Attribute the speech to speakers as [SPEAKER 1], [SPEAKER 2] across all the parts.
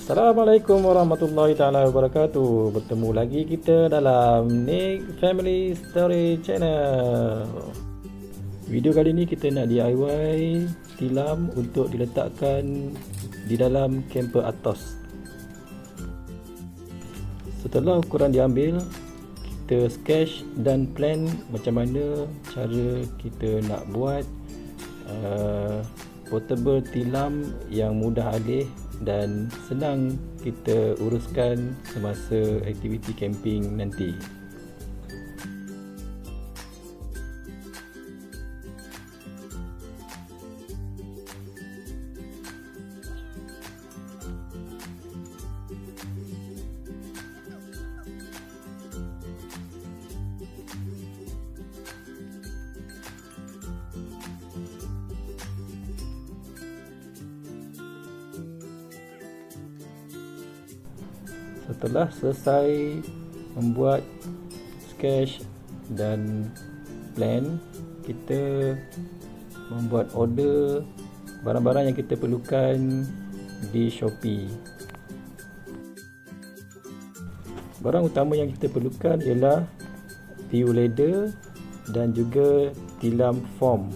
[SPEAKER 1] Assalamualaikum warahmatullahi taala wabarakatuh. Bertemu lagi kita dalam Nick Family Story Channel. Video kali ini kita nak DIY tilam untuk diletakkan di dalam camper atas. Setelah ukuran diambil, kita sketch dan plan macam mana cara kita nak buat portable tilam yang mudah alih dan senang kita uruskan semasa aktiviti camping nanti. Setelah selesai membuat sketch dan plan, kita membuat order barang-barang yang kita perlukan di Shopee. Barang utama yang kita perlukan ialah PU leather dan juga tilam foam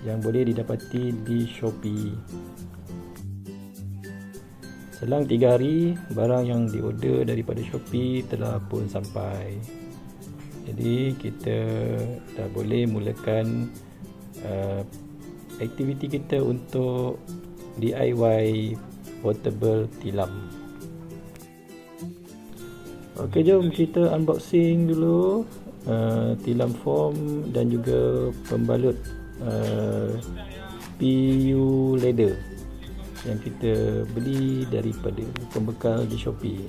[SPEAKER 1] yang boleh didapati di Shopee. Selang 3 hari, barang yang diorder daripada Shopee telah pun sampai. Jadi kita dah boleh mulakan aktiviti kita untuk DIY portable tilam. Okey, jom kita unboxing dulu tilam foam dan juga pembalut PU leather yang kita beli daripada pembekal di Shopee.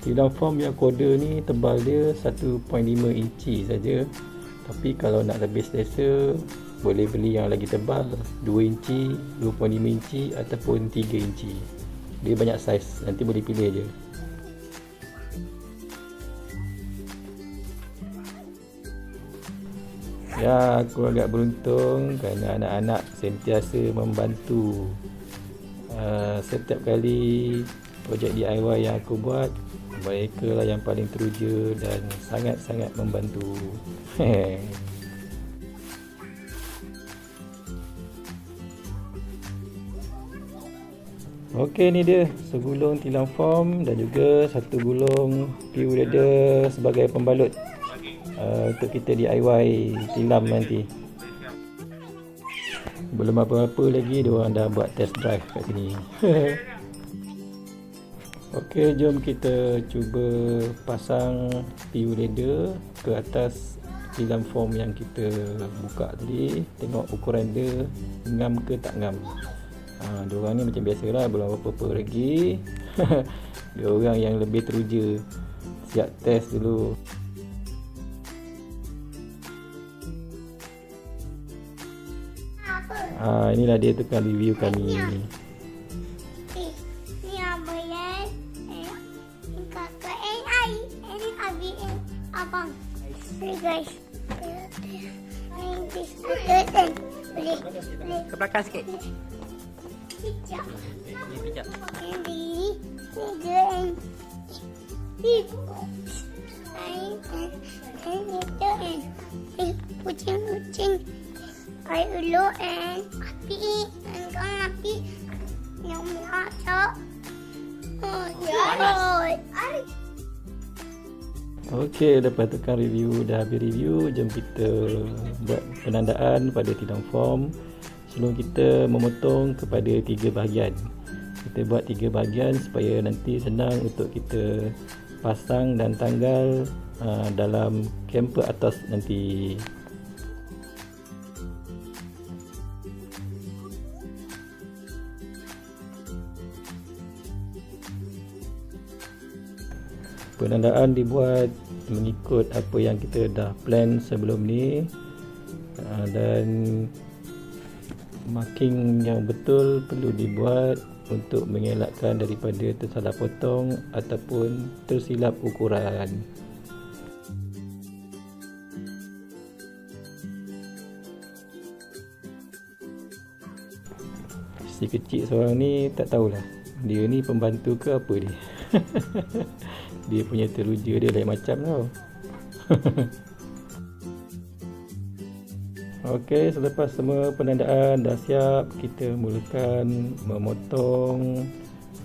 [SPEAKER 1] Tilam foam yang aku order ni tebal dia 1.5 inci saja. Tapi kalau nak lebih selesa, boleh beli yang lagi tebal, 2 inci, 2.5 inci ataupun 3 inci. Dia banyak saiz, nanti boleh pilih je. Ya, aku agak beruntung kerana anak-anak sentiasa membantu. Setiap kali projek DIY yang aku buat, mereka lah yang paling teruja dan sangat-sangat membantu. Okey, ni dia segulung tilam foam dan juga satu gulung PU leather sebagai pembalut untuk kita DIY tilam nanti. Belum apa-apa lagi, diorang dah buat test drive kat sini. Okey, jom kita cuba pasang PU leather ke atas tilam foam yang kita buka tadi. Tengok ukuran dia ngam ke tak ngam. Diorang ni macam biasalah, belum apa-apa lagi. Diorang yang lebih teruja, siap test dulu. Inilah dia tukang review kami.
[SPEAKER 2] Ni abang ya. Kakak AI. Ini abi abang. Hey guys. This button. Boleh.
[SPEAKER 3] Ke belakang sikit.
[SPEAKER 2] Pijak.
[SPEAKER 3] Ni pijak.
[SPEAKER 2] Ini dan kucing-kucing. Ay ulo and api hanggang api yung macho. Oh, yeah.
[SPEAKER 1] Okey, lepas tukang review dah habis review, jom kita buat penandaan pada tilam foam. Sebelum kita memotong kepada 3 bahagian. Kita buat 3 bahagian supaya nanti senang untuk kita pasang dan tanggal dalam camper atas nanti. Penandaan dibuat mengikut apa yang kita dah plan sebelum ni, dan marking yang betul perlu dibuat untuk mengelakkan daripada tersalah potong ataupun tersilap ukuran. Si kecil seorang ni tak tahulah dia ni pembantu ke apa dia. Dia punya teruja dia lain macam tau. Okey, selepas semua penandaan dah siap, kita mulakan memotong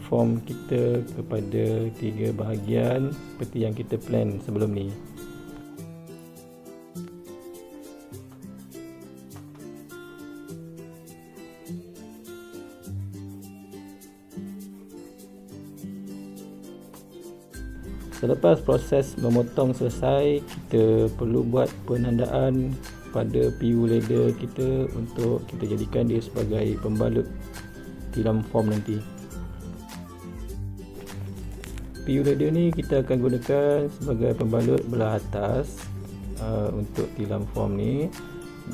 [SPEAKER 1] form kita kepada 3 bahagian seperti yang kita plan sebelum ni. Selepas proses memotong selesai, kita perlu buat penandaan pada PU ladder kita untuk kita jadikan dia sebagai pembalut tilam form nanti. PU ladder ni kita akan gunakan sebagai pembalut belah atas untuk tilam form ni,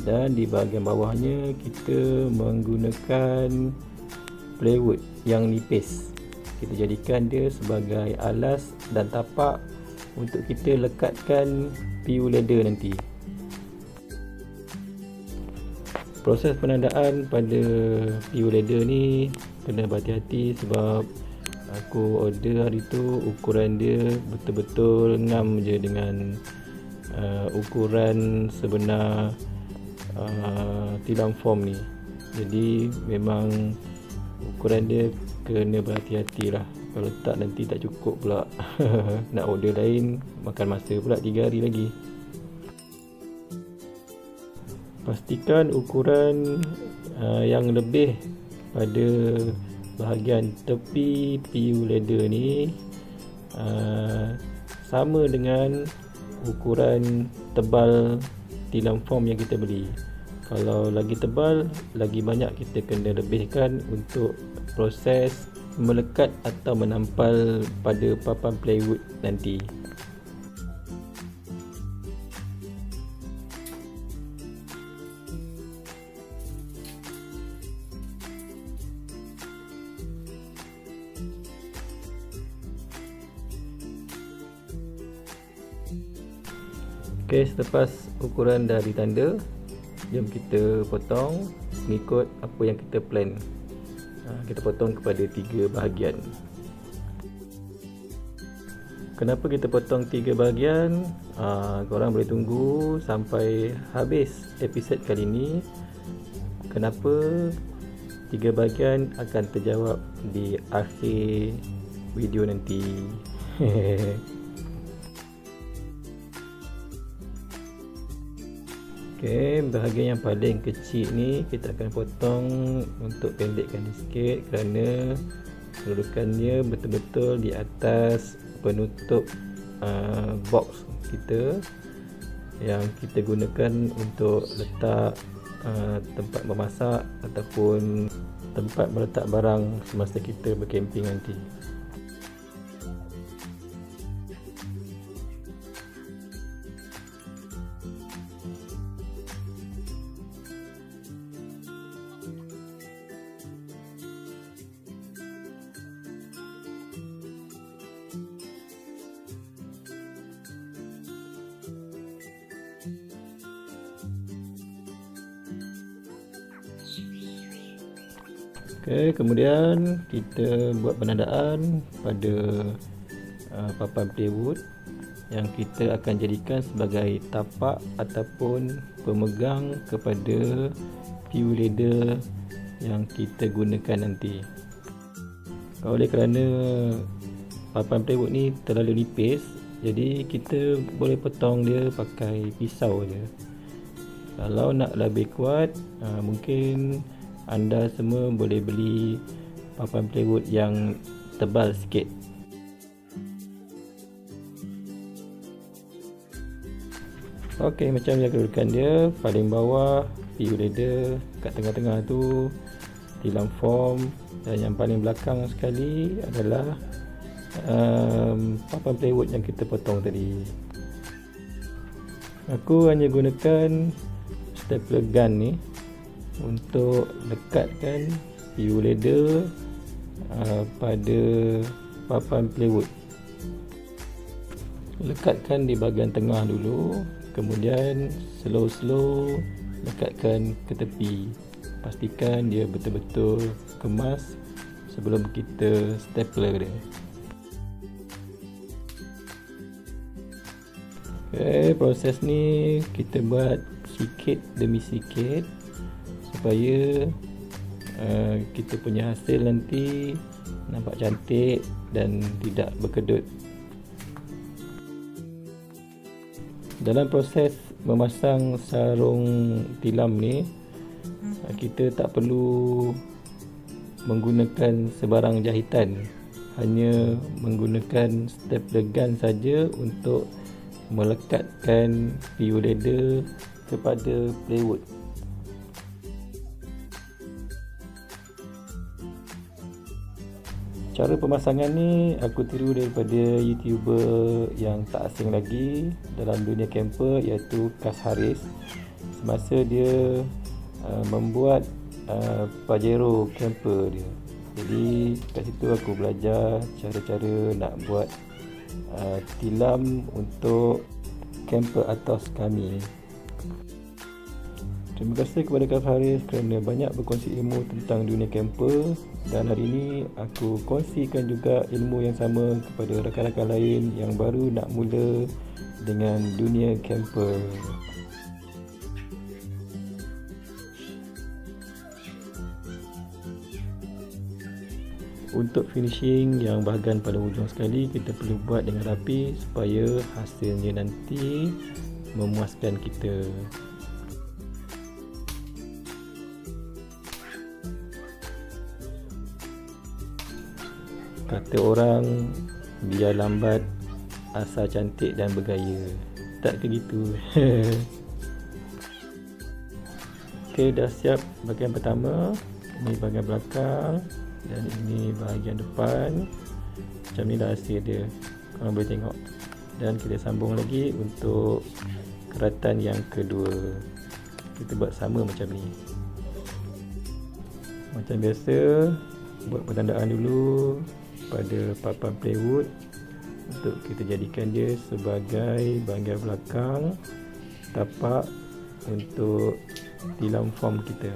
[SPEAKER 1] dan di bahagian bawahnya kita menggunakan plywood yang nipis. Kita jadikan dia sebagai alas dan tapak untuk kita lekatkan PU ladder nanti. Proses penandaan pada PU ladder ni kena berhati-hati sebab aku order hari tu ukuran dia betul-betul ngam je dengan ukuran sebenar tilam form ni. Jadi memang ukuran dia kena berhati-hati lah. Kalau tak nanti tak cukup pula. Nak order lain makan masa pula 3 hari lagi. Pastikan ukuran yang lebih pada bahagian tepi PU ladder ni sama dengan ukuran tebal tilam form yang kita beli. Kalau lagi tebal, lagi banyak kita kena lebihkan untuk proses melekat atau menampal pada papan plywood nanti. Okey, selepas ukuran dah ditanda, jom kita potong mengikut apa yang kita plan. Kita potong kepada 3 bahagian. Kenapa kita potong 3 bahagian? Korang boleh tunggu sampai habis episod kali ni. Kenapa 3 bahagian akan terjawab di akhir video nanti. Okey, bahagian yang paling kecil ni kita akan potong untuk pendekkan dia sikit kerana kedudukannya betul-betul di atas penutup box kita yang kita gunakan untuk letak tempat memasak ataupun tempat meletak barang semasa kita berkemping nanti. Okey, kemudian kita buat penandaan pada papan plywood yang kita akan jadikan sebagai tapak ataupun pemegang kepada PU ladder yang kita gunakan nanti. Oleh kerana papan plywood ni terlalu nipis, jadi kita boleh potong dia pakai pisau je. Kalau nak lebih kuat, mungkin anda semua boleh beli papan plywood yang tebal sikit. Okey, macam yang kedudukan dia, paling bawah PU ladder, kat tengah-tengah tu tilam form, dan yang paling belakang sekali adalah papan plywood yang kita potong tadi. Aku hanya gunakan stapler gun ni untuk lekatkan PU ladder pada papan plywood. Lekatkan di bahagian tengah dulu, kemudian slow lekatkan ke tepi. pastikan dia betul-betul kemas sebelum kita stapler dia. Proses ni kita buat sikit demi sikit supaya kita punya hasil nanti nampak cantik dan tidak berkedut. Dalam proses memasang sarung tilam ni, kita tak perlu menggunakan sebarang jahitan, hanya menggunakan stapler gun saja untuk melekatkan PU ladder kepada plywood. Cara pemasangan ni aku tiru daripada YouTuber yang tak asing lagi dalam dunia camper, iaitu Kas Haris. Semasa dia membuat Pajero camper dia. Jadi kat situ aku belajar cara-cara nak buat tilam untuk camper atas kami. Terima kasih kepada Kak Haris kerana banyak berkongsi ilmu tentang dunia camper, dan hari ini aku kongsikan juga ilmu yang sama kepada rakan-rakan lain yang baru nak mula dengan dunia camper. Untuk finishing yang bahagian pada hujung sekali, kita perlu buat dengan rapi supaya hasilnya nanti memuaskan kita. Kata orang, biar lambat asal cantik dan bergaya. Tak ke gitu? Okey, dah siap bahagian pertama. Ini bahagian belakang dan ini bahagian depan. Macam ni dah hasil dia, korang boleh tengok. Dan kita sambung lagi untuk keratan yang kedua. Kita buat sama macam ni. Macam biasa, buat pertandaan dulu pada papan plywood untuk kita jadikan dia sebagai bahagian belakang tapak untuk tilam form kita.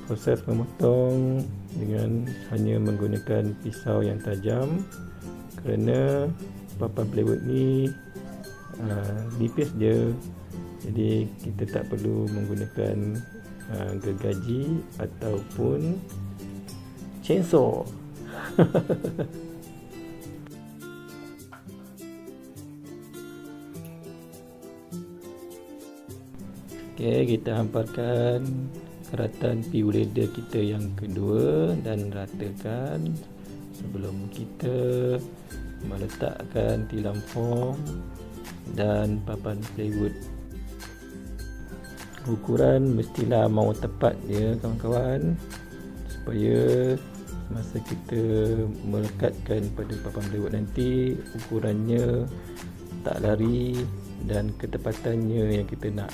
[SPEAKER 1] Proses memotong dengan hanya menggunakan pisau yang tajam, kerana papan plywood ni nipis je. Jadi kita tak perlu menggunakan gergaji ataupun chainsaw. Okey, kita hamparkan keratan PU ladder kita yang kedua dan ratakan sebelum kita meletakkan tilam form dan papan plywood. Ukuran mestilah mau tepat dia kawan-kawan, supaya masa kita melekatkan pada papan plywood nanti ukurannya tak lari dan ketepatannya yang kita nak.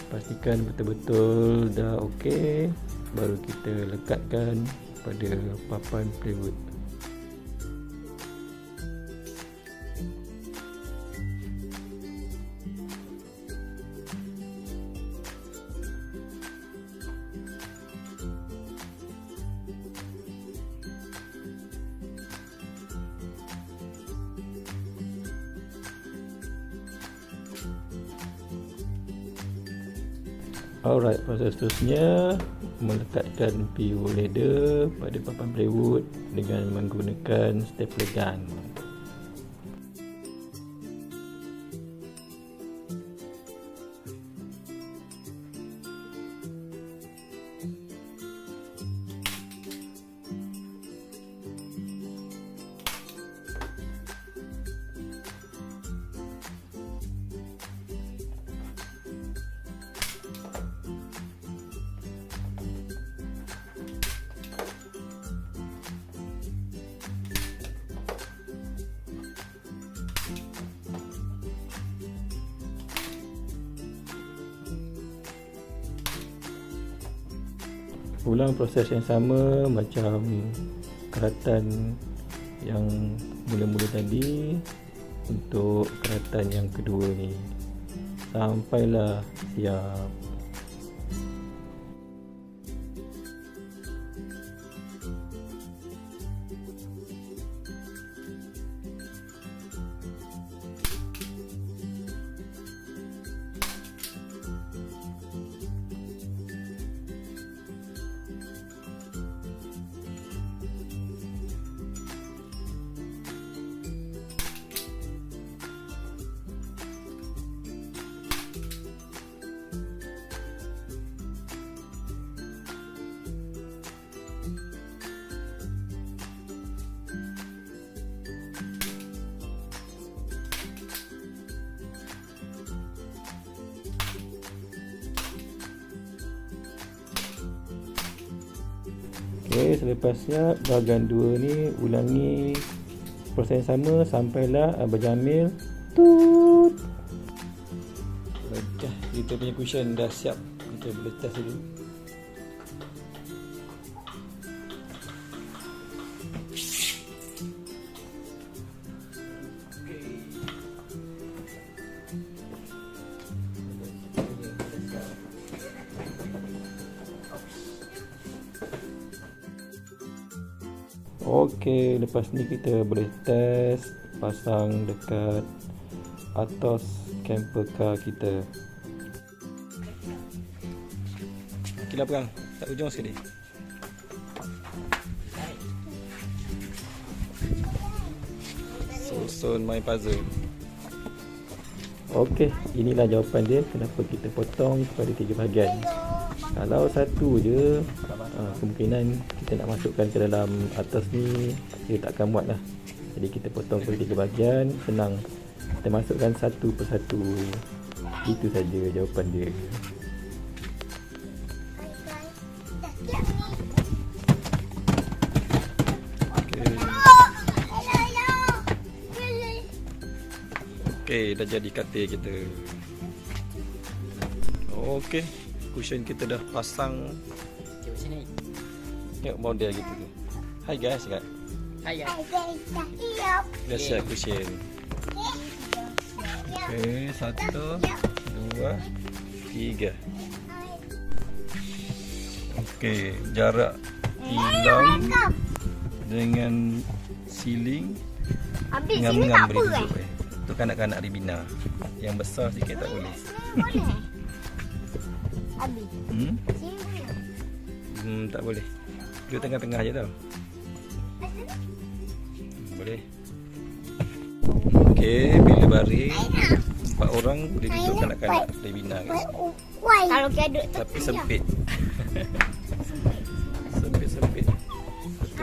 [SPEAKER 1] Pastikan betul-betul dah okey, baru kita lekatkan pada papan plywood. Alright, proses seterusnya meletakkan PU ladder pada papan plywood dengan menggunakan stapler gun. Ulang proses yang sama macam keratan yang mula-mula tadi. untuk keratan yang kedua ni. Sampailah siap. Okey, selepasnya bahagian 2 ni ulangi proses yang sama sampailah berjamil tut. Okey, kita punya cushion dah siap. Kita boleh test dulu. Okey, lepas ni kita boleh test pasang dekat atas camper car kita. Kita pegang tak ujung sekali. Susun my puzzle. Okey, inilah jawapan dia kenapa kita potong kepada 3 bahagian. Kalau satu je, kemungkinan kita nak masukkan ke dalam atas ni dia tak akan muat lah. Jadi kita potong kepada 3 bahagian, senang. Kita masukkan satu persatu. Itu saja jawapan dia. Okey, dah jadi katil kita. Okey, cushion kita dah pasang.
[SPEAKER 3] Cik sini.
[SPEAKER 1] Tengok model gitu tu. Hai guys, kat.
[SPEAKER 3] Hai ya.
[SPEAKER 1] Dah siap cushion. Okey, 1, 2, 3. Okey, jarak tilam dengan ceiling
[SPEAKER 2] Habis
[SPEAKER 1] ngam
[SPEAKER 2] sini tak apa
[SPEAKER 1] duduk. Tu kanak-kanak Ribina. Yang besar sikit tak boleh.
[SPEAKER 2] boleh. Habis. Sini boleh.
[SPEAKER 1] Tak boleh. Duduk tengah-tengah je tau. Boleh. Okey, bila baring 4 orang boleh duduk kanak-kanak Ribina guys.
[SPEAKER 2] Kalau keduk
[SPEAKER 1] Tapi sempit. Sempit-sempit.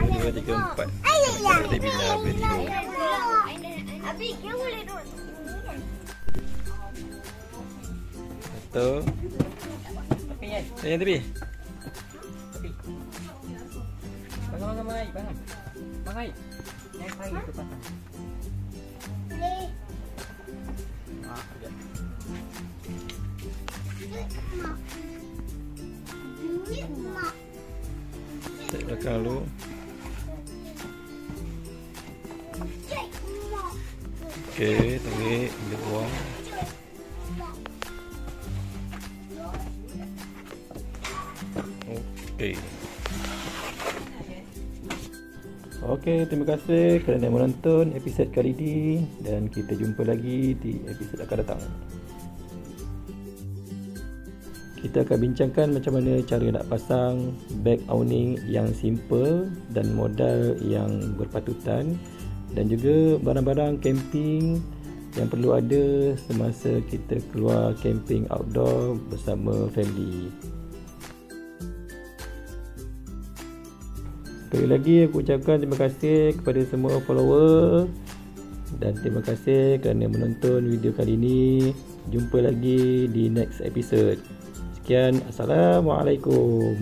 [SPEAKER 1] 1, 2, 3, 4. Kanak-kanak Ribina boleh tidur.
[SPEAKER 2] Habis dia boleh duduk.
[SPEAKER 1] Satu. Yang tepi.
[SPEAKER 3] Bangun Mai, bangun. Mai. Yang pagi tu patah.
[SPEAKER 2] Boleh.
[SPEAKER 3] Ya.
[SPEAKER 1] Cek belakang dulu. Okey, tarik, ambil buang. Okey. Okey, terima kasih kerana menonton episod kali ini dan kita jumpa lagi di episod akan datang. Kita akan bincangkan macam mana cara nak pasang bag awning yang simple dan modal yang berpatutan, dan juga barang-barang camping yang perlu ada semasa kita keluar camping outdoor bersama family. Sekali lagi aku ucapkan terima kasih kepada semua follower dan terima kasih kerana menonton video kali ini. Jumpa lagi di next episode. Sekian, Assalamualaikum.